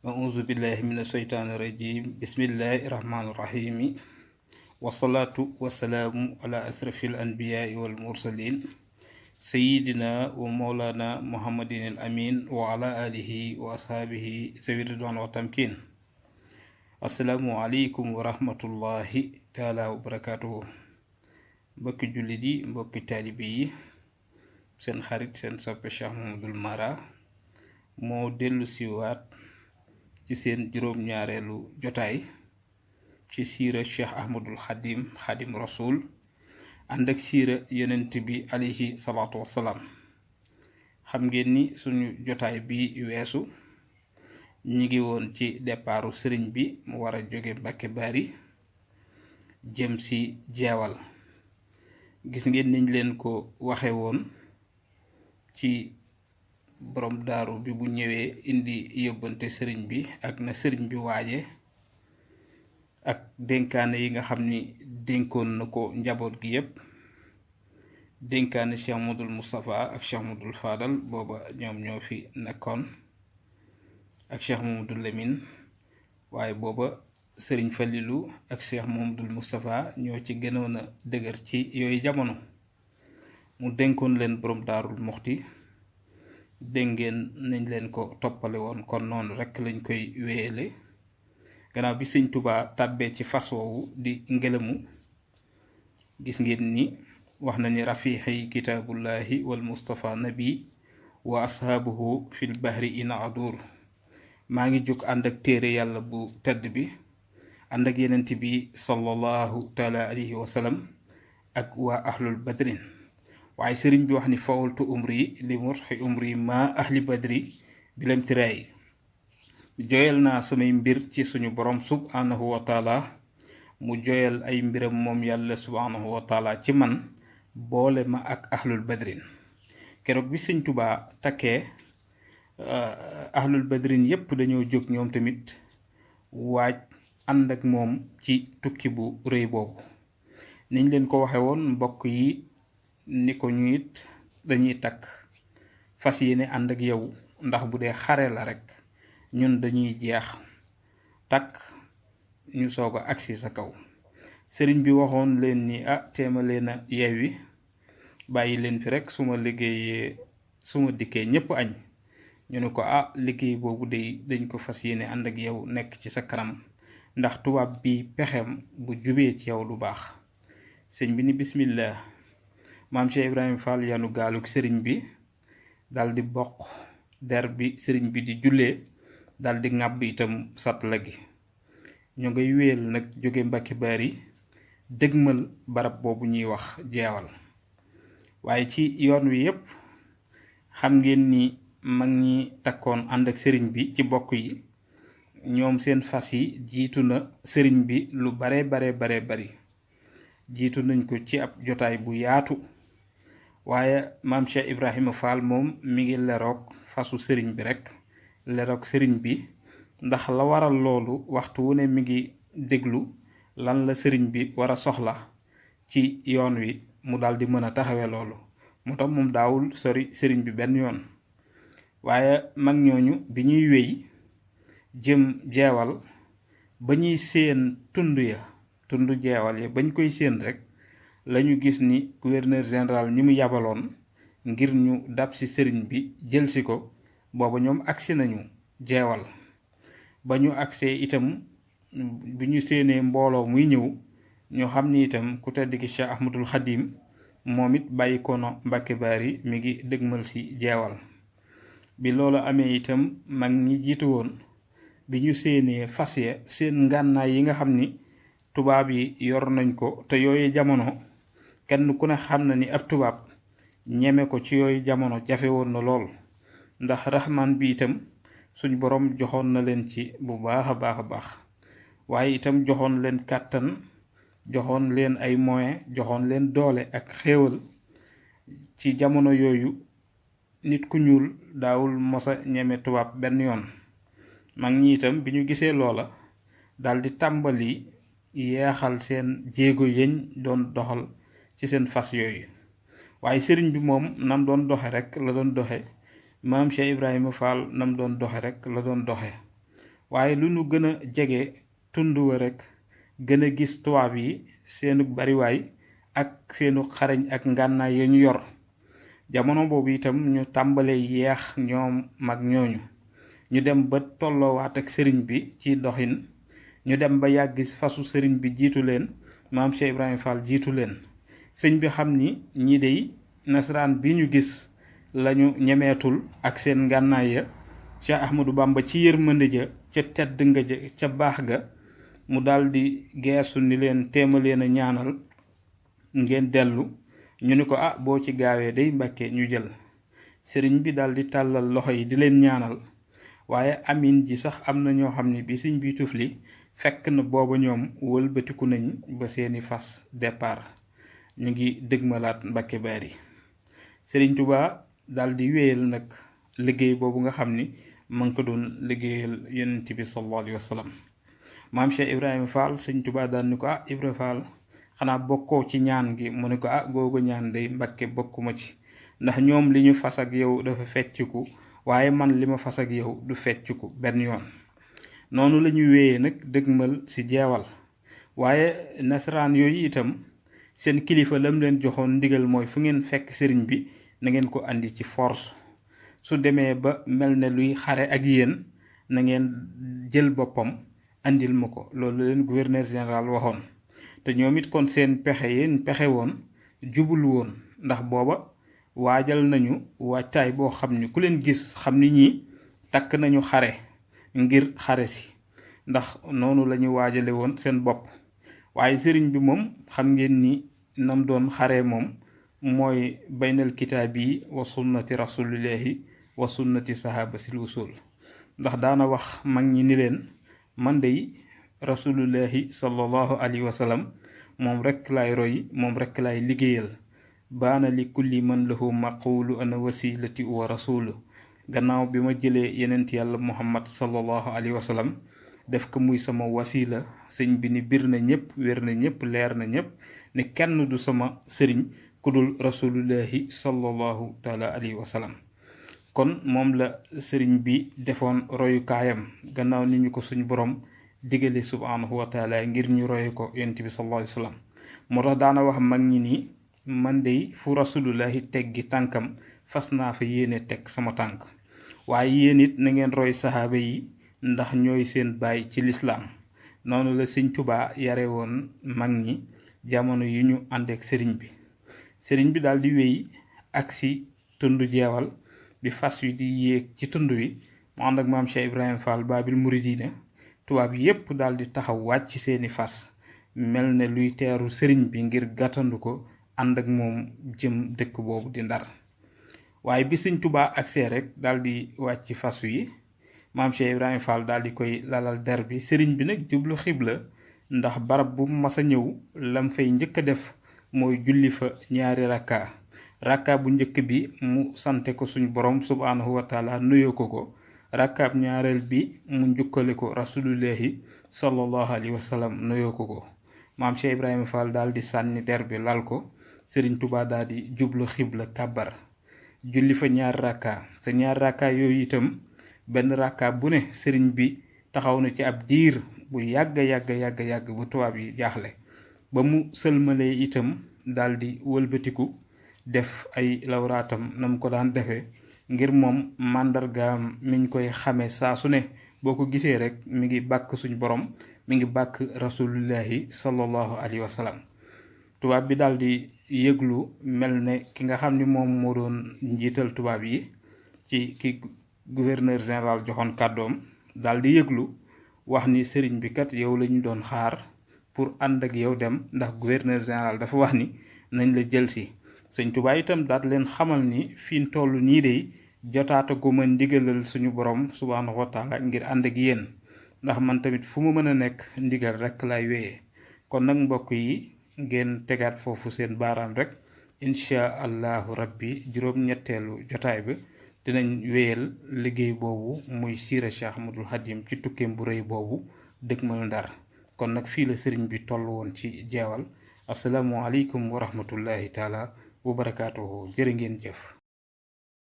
أعوذ بالله من الشيطان الرجيم بسم الله الرحمن الرحيم والصلاة والسلام على أشرف الأنبياء والمرسلين سيدنا ومولانا محمد الأمين وعلى آله وأصحابه ذوي الرضوان والتمكين السلام عليكم ورحمة الله تعالى وبركاته mbokki jullit yi mbokki taalibe yi seen xarit seen soppe Cheikh Mouhamadoul Mara moo dellu siwaat ci seen juróom-ñaareelu jotaay ci siira Cheikh Ahmadul Xadim Rasul ànd ak siira yonent bi alayhi salaatu wassalaam. xam ngeen ni suñu jotaay bi weesu ñi ngi woon ci départu sëriñ bi mu war a jóge Mbàkke Bari jëm si jeewal. gis ngeen niñ leen ko waxe woon ci borom daaru bi bu ñëwee indi yóbbante sëriñ bi ak na sëriñ bi waaje ak dénkaane yi nga xam ni dénkoon na ko njaboot gi yépp dénkaane Cheikh Modou Moustapha ak Cheikh Modou Fadal booba ñoom ñoo fi nekkoon ak Cheikh Mamadou Lamine waaye booba sëriñ Falilu ak Cheikh Mamadou Moustapha ñoo ci gënoon a dëgër ci yooyu jamono mu dénkoon leen borom daarul muxti dégg ngeen nañ leen ko toppale woon kon noonu rekk lañ koy wéyale gannaaw bi sëñ Tuubaa tàbbee ci fas woowu di ngelamu gis ngeen ni wax na ni rafiixi kitaabullahi wal Mustafa nabi wa ashaabuhu fil bahri ina adur maa ngi jóg ànd ak téere yàlla bu tedd bi ànd ak yenent bi sallallahu taala alayhi wa sallam ak waa ahlul badrin waaye sëriñ bi wax ni fawaltu umri li murxi umri ma ahli badri bilam tiraay joyal naa samay mbir ci suñu borom subhanahu wa taala mu joyal ay mbiram moom yàlla subhanahu wa taala ci man boole ma ak ahlul badrin keroog bi sëñ Tuubaa takkee ahlul badrin yépp dañoo jóg ñoom tamit waaj ànd ak moom ci tukki bu rëy boobu niñ leen ko waxe woon mbokk yi ni ko ñu it dañuy takk fas yéene ànd ak yow ndax bu dee xare la rekk ñun dañuy jeex takk ñu soog a agsi sa kaw sëriñ bi waxoon leen ni téema leen a yewwi bàyyi leen fi rekk suma liggéeyee suma dikkee ñépp añ ñu ne ko liggéey boobu dañ ko fas yéene ànd ak yow nekk ci sa kanam ndax tubaab bi pexem bu jubee ci yow lu baax sëñ bi ni bismillah maam Cheikh Ibrahima Fall yanu gaaluk sëriñ bi daldi bokk der bi sëriñ bi di jullee daldi ŋàbb itam satla gi ñu ngay wéel nag jóge Mbàkke Bari dëgmal barab boobu ñuy wax jeewal waaye ci yoon wi yépp xam ngeen ni mag ñi takkoon ànd ak sëriñ bi ci bokk yi ñoom seen fas yi jiitu na sëriñ bi lu bare bari jiitu nañ ko ci ab jotaay bu yaatu waaye maam Cheikh Ibrahima Fall moom mi ngi leroog fasu sëriñ bi rekk leroog sëriñ bi ndax la waral loolu waxtu wu ne mi ngi déglu lan la sëriñ bi war a soxla ci yoon wi mu daldi mën a taxawe loolu moo tax moom daawul sori sëriñ bi benn yoon waaye mag ñooñu bi ñuy wéy jëm jeewal ba ñuy séen tund jeewal ya bañ koy séen rekk lañu gis ni gouverneur général ñi mu yabaloon ngir ñu dab ci sëriñ bi jël si ko booba ñoom agsi nañu jeewal ba ñu agsee itam bi ñu séenee mbooloo muy ñëw ñoo xam ni itam ku tedd ki Cheikh Ahmadul Xadim moom it bàyyi ko na Mbàkke Bari mi ngi dëgmal ci jeewal bi loolu amee itam mag ñi jiitu woon bi ñu séenee fas ya seen ngànnaay yi nga xam ni tubaab yi yor nañ ko te yooyu jamono kenn ku ne xam na ni ab tubaab ñeme ko ci yooyu jamono jafe woon na lool ndax raxmaan bi itam suñ boroom joxoon na leen ci bu baax a baax waaye itam joxoon leen kàttan joxoon leen ay moyens joxoon leen doole ak xéewal ci jamono yooyu nit ku ñuul daawul mosa ñeme tubaab benn yoon mag ñi itam bi ñu gisee loola daldi tàmbali yeexal seen jéego yeñ doon doxal ci seen fas yooyu waaye sëriñ bi moom nam doon doxe rekk la doon doxe maam Cheikh Ibrahima Fall nam doon doxe rekk la doon doxe waaye lu nu gën a jege tund wa rek gën a gis tubaab yi seenu bariwaay ak seenu xarañ ak ngànnaay ya ñu yor. jamono boobu itam ñu tàmbalee yeex ñoom mag ñooñu, ñu dem ba tolloowaat ak sëriñ bi ci doxin, ñu dem ba yàgg fasu sëriñ bi jiitu leen, maam Cheikh Ibrahima Fall jiitu leen. sëñ bi xam ni ñii dey nasaraan bi ñu gis lañu ñemeetul ak seen ngànnaay ya. Cheikh Ahmadou Bamba ci yërmande ja ca tedd nga ja ca baax ga mu daldi geesu ni leen téema leen a ñaanal ngeen dellu. ñu ni ko boo ci gaawee day Mbàkke ñu jël. sëriñ bi daldi tàllal loxo yi di leen ñaanal, waaye amin ji sax am na ñoo xam ne bi sëñ bi tufli fekk na booba ñoom wëlbatiku nañ ba seeni fas départ, ñu ngi dëgmalaat Mbàkke Bari. sëriñ Tuubaa daldi wéyal nag liggéey boobu nga xam ni ma ngi ko doon liggéeyal yonent bi sallallahu alayhi wa sallam. maam Cheikh Ibrahima Fall sëñ Tuubaa daal ni ko Ibra Fall xanaa bokkoo ci ñaan gi. mu ne ko googu ñaan day Mbàkke bokkuma ci, ndax ñoom li ñu fas ak yow dafa fecciku, waaye man li ma fas ak yow du fecciku benn yoon. noonu la ñu wéyee nag dëgmal ci jeewal, waaye nasaraan yooyu itam seen kilifa lam leen joxoon ndigal mooy fu ngeen fekk sëriñ bi na ngeen ko andi ci force. su demee ba mel ne luy xare ak yéen na ngeen jël boppam andil ma ko. loolu leen gouverneur général waxoon. te ñoom it kon seen pexe yéen pexe woon jubul woon, ndax booba waajal nañu waajtaay boo xam ni ku leen gis xam ni ñii takk nañu xare ngir xare si, ndax noonu la ñu waajale woon seen bopp. waaye sëriñ bi moom xam ngeen ni nam doon xare moom mooy baynal kitaabi wa sunnati rasulillahi wa sunnati sahabasil usul. ndax daana wax mag ñi ni leen man dey rasulullahi sallallahu alayhi wa sallam moom rekk laay roy, moom rekk laay liggéeyal. baana li kulli man lahu maqulu ana wasilati wa rasulu. gannaaw bi ma jëlee yenent yàlla muhammad sallallahu alayhi wa sallam def ko muy sama wasila, sëñ bi ni bir na ñëpp, wér na ñëpp, leer na ñëpp ni kenn du sama sëriñ ku dul rasulullahi sallallahu taala alayhi wa sallam. kon moom la sëriñ bi defoon royukaayam gannaaw ni ñu ko suñu borom digale subhanahu wa taala ngir ñu roye ko yonent bi sallallahu alayhi wa sallam. moo tax daana wax mag ñi nii man dey fu rasulullahi teggi tànkam fas naa fa yéene teg sama tànk. waaye yéen it na ngeen roy sahaaba yi ndax ñooy seen baay ci lislaam. noonu la sëñ Tuubaa yare woon mag ñi jamono yi ñu àndeek sëriñ bi. sëriñ bi daal di wéy agsi tund jeewal bi fas wi di yéeg ci tund wi mu ànd ak maam Cheikh Ibrahima Fall Baabil Muridiina. tubaab yépp daal di taxaw wàcc seeni fas mel ne luy teeru sëriñ bi ngir gàttandu ko ànd ak moom jëm dëkk boobu di Ndar. waaye bi sëñ Tuubaa agsee rek daal di wàcc fas wi maam Cheikh Ibrahima Fall daal di koy lalal der bi. sëriñ bi nag jublu xibla, ndax barab bu mas a ñëw lam fay njëkk a def mooy julli fa ñaari rakka bu njëkk bi mu sante ko suñu borom subhanahu wa taala nuyoo ko. rakkaab ñaareel bi mu njukkale ko rasulullahi sallallahu alayhi wa sallam nuyoo ko. maam Cheikh Ibrahima Fall daal di sànni der bi lal ko. sëriñ Tuubaa daal di jublu xibla kàbbar julli fa ñaar rakka. sa ñaar rakka yooyu itam benn rakka bu ne sëriñ bi taxaw na ci ab diir bu yàgg bu tubaab yi jaaxle. ba mu sëlmalee itam daal di wëlbatiku def ay lawraatam na mu ko daan defee, ngir moom màndargaam miñ koy xamee saa su ne boo ko gisee rek mi ngi bàkk suñu borom, mi ngi bàkk rasulullahi sallallahu alayhi wa sallam. tubaab bi daal di yëglu mel ne ki nga xam ni moom moo doon njiital tubaab yi ci ki gouverneur général joxoon kàddoom, daal di yëglu wax ni sëriñ bi kat yow la ñu doon xaar pour ànd ak yow dem, ndax gouverneur général dafa wax ni nañ la jël si. sëñ Tuubaa itam daal leen xamal ni fi ñu toll nii de jotaata gu ma ndigalal suñu borom subhaanahu wa taala ngir ànd ak yéen, ndax man tamit fu mu mën a nekk ndigal rek lay wéyee. kon nag mbokk yi ngeen tegaat foofu seen baaraam rek, incha allahu rabbi juróom-ñetteelu jotaay bi dinañ wéyal liggéey boobu muy siira Cheikh Ahmadul Xadim ci tukkeem bu rëy boobu dëgmal Ndar. kon nag fii la sëriñ bi toll woon ci jeewal. asalaamualeykum wa rahmatullahi taala wa barakaatuhu. jërë ngeen jëf.